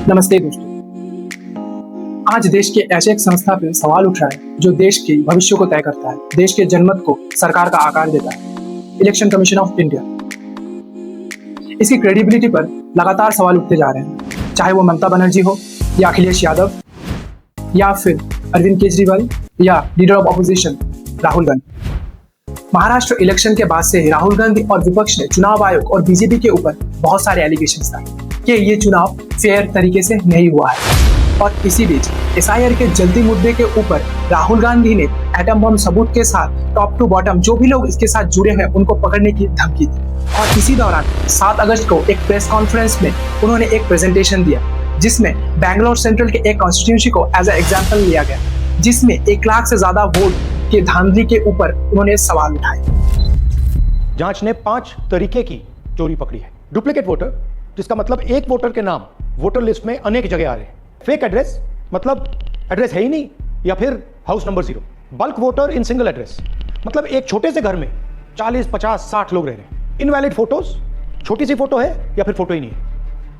नमस्ते दोस्तों। आज देश के ऐसे एक संस्था पे सवाल उठ रहा है जो देश के भविष्य को तय करता है, देश के जनमत को सरकार का आकार देता है, इलेक्शन कमीशन ऑफ इंडिया। इसकी क्रेडिबिलिटी पर लगातार सवाल उठते जा रहे हैं, चाहे वो ममता बनर्जी हो या अखिलेश यादव या फिर अरविंद केजरीवाल या leader of opposition Rahul Gandhi. Maharashtra election के बाद से ही राहुल गांधी और विपक्ष ने चुनाव आयोग और बीजेपी के ऊपर बहुत सारे एलिगेशंस था कि ये चुनाव फेयर तरीके से नहीं हुआ है। और इसी बीच एसआईआर के जल्दी मुद्दे के ऊपर राहुल गांधी ने एटम बम सबूत के साथ टॉप टू बॉटम जो भी लोग इसके साथ जुड़े हैं उनको पकड़ने की धमकी दी। और इसी दौरान 7 अगस्त को एक प्रेस कॉन्फ्रेंस में उन्होंने एक प्रेजेंटेशन दिया जिसमें बैंगलोर सेंट्रल के एक कॉन्स्टिट्यूंसी को एज ए एग्जाम्पल लिया गया, जिसमें 1 लाख से ज्यादा वोट के धांधली के ऊपर उन्होंने सवाल उठाए। जांच ने 5 तरीके की चोरी पकड़ी है। डुप्लीकेट वोटर, जिसका मतलब एक वोटर के नाम वोटर लिस्ट में अनेक जगह आ रहे हैं। फेक एड्रेस, मतलब एड्रेस है ही नहीं या फिर house number 0। Bulk voter in single address, मतलब एक छोटे से घर में 40, 50, 60 लोग रह रहे हैं। इनवैलिड फोटोज, छोटी सी फोटो है या फिर फोटो ही नहीं है,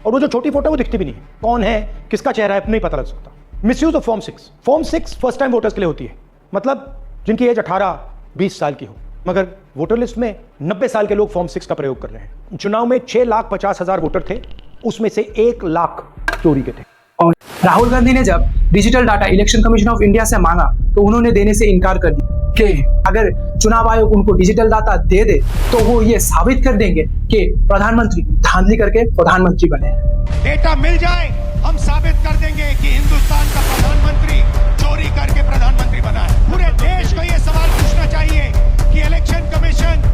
और वो जो छोटी फोटो है वो दिखती भी नहीं है, कौन है किसका चेहरा है नहीं पता लग सकता। Misuse of form 6। Form 6 first time voters के लिए होती है, मतलब जिनकी एज 18-20 साल की हो, मगर वोटर लिस्ट में 90 साल के लोग फॉर्म 6 का प्रयोग कर रहे हैं। चुनाव में 6,50,000 वोटर थे, उसमें से 1 लाख चोरी के थे। और राहुल गांधी ने जब digital data election commission of India से मांगा तो उन्होंने देने से इनकार कर दिया कि अगर चुनाव आयोग उनको डिजिटल डाटा दे दे तो वो ये साबित कर देंगे कि प्रधानमंत्री धांधली करके प्रधानमंत्री बने हैं। डेटा मिल जाए, हम साबित कर देंगे कि हिंदुस्तान का प्रधानमंत्री चोरी करके प्रधानमंत्री बना है। पूरे देश को यह सवाल पूछना चाहिए कि इलेक्शन कमीशन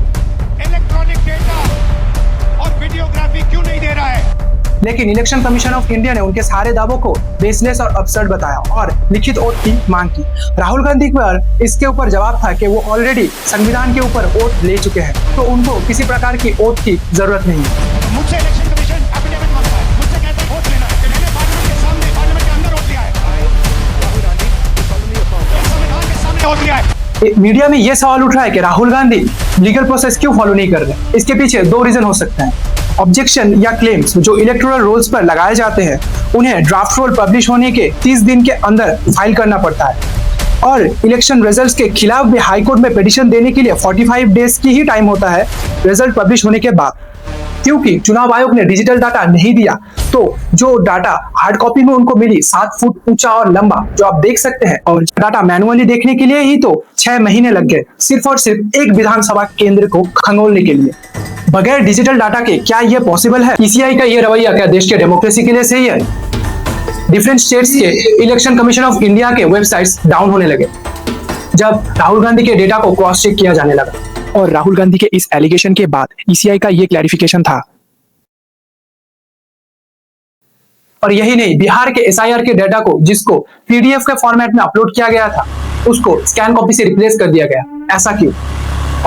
इलेक्ट्रॉनिक डेटा और वीडियोग्राफी क्यों नहीं दे रहा है। लेकिन इलेक्शन कमीशन ऑफ इंडिया ने उनके सारे दावों को बेसलेस और अब्सर्ड बताया और लिखित ओथ की मांग की। राहुल गांधी पर इसके ऊपर जवाब था कि वो ऑलरेडी संविधान के ऊपर ओथ ले चुके हैं, तो उनको किसी प्रकार की ओथ की जरूरत नहीं है। मुझसे इलेक्शन कमीशन एफिडेविट मांगता है, मुझसे कहते हैं वोट लेना है। मैंने पार्लियामेंट के सामने, पार्लियामेंट के अंदर वोट लिया है। राहुल गांधी संविधान के सामने वोट लिया है। मीडिया में यह सवाल उठ रहा है कि राहुल गांधी लीगल प्रोसेस क्यों फॉलो नहीं कर रहे। इसके पीछे 2 रीजन हो सकते हैं। ऑब्जेक्शन या क्लेम्स जो इलेक्टोरल रोल्स पर लगाए जाते हैं उन्हें ड्राफ्ट रोल पब्लिश होने के 30 दिन के अंदर फाइल करना पड़ता है, और इलेक्शन रिजल्ट्स के खिलाफ भी हाई कोर्ट में पिटीशन देने के लिए 45 डेज की ही टाइम होता है रिजल्ट पब्लिश होने के बाद। क्योंकि चुनाव आयोग ने डिजिटल डाटा नहीं दिया तो जो डाटा हार्ड कॉपी में उनको मिली 7 फुट ऊंचा और लंबा जो आप देख सकते हैं, और डाटा मैनुअली देखने के लिए ही तो 6 महीने लग गए सिर्फ और सिर्फ एक विधानसभा केंद्र को खंगोलने के लिए। बगैर डिजिटल डाटा के क्या यह पॉसिबल है? ईसीआई का यह रवैया क्या देश के डेमोक्रेसी के लिए सही है? डिफरेंट स्टेट्स के इलेक्शन कमीशन ऑफ इंडिया के वेबसाइट्स डाउन होने लगे जब राहुल गांधी के डेटा को क्रॉस चेक किया जाने लगा, और राहुल गांधी के इस एलिगेशन के बाद ईसीआई का यह क्लैरिफिकेशन था। और यही नहीं, बिहार के एसआईआर के डेटा को जिसको पीडीएफ के फॉर्मेट में अपलोड किया गया था उसको स्कैन कॉपी से रिप्लेस कर दिया गया। ऐसा क्यों?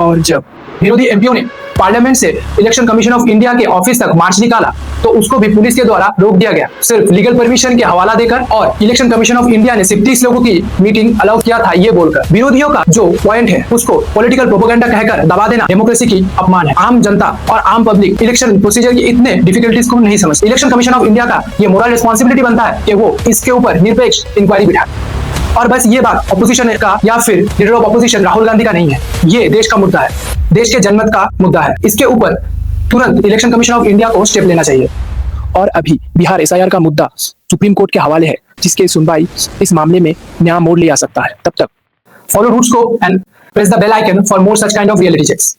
और जब विरोधी एमपीओ ने पार्लियामेंट से इलेक्शन कमीशन ऑफ इंडिया के ऑफिस तक मार्च निकाला तो उसको भी पुलिस के द्वारा रोक दिया गया, सिर्फ लीगल परमिशन के हवाला देकर, और इलेक्शन कमीशन ऑफ इंडिया ने सिर्फ 30 लोगों की मीटिंग अलाउ किया था ये बोलकर। विरोधियों का जो पॉइंट है उसको पॉलिटिकल प्रोपेगेंडा कहकर दबा देना डेमोक्रेसी की अपमान है। आम जनता और आम पब्लिक इलेक्शन प्रोसीजर की इतने डिफिकल्टीज को नहीं समझती। इलेक्शन कमीशन ऑफ इंडिया का ये मोरल रिस्पॉन्सिबिलिटी बनता है कि वो इसके ऊपर निरपेक्ष इंक्वायरी बिठाए। और बस ये बात ऑपोजिशन का या फिर leader of opposition Rahul Gandhi का नहीं है, ये देश का मुद्दा है, देश के जनमत का मुद्दा है। इसके ऊपर तुरंत इलेक्शन कमीशन ऑफ इंडिया को स्टेप लेना चाहिए। और अभी बिहार एसआईआर का मुद्दा सुप्रीम कोर्ट के हवाले है, जिसके सुनवाई इस मामले में नया मोड़ ले आ सकता है। तब तक फॉलो रूट्स को and press the bell icon for more such kind of reality checks.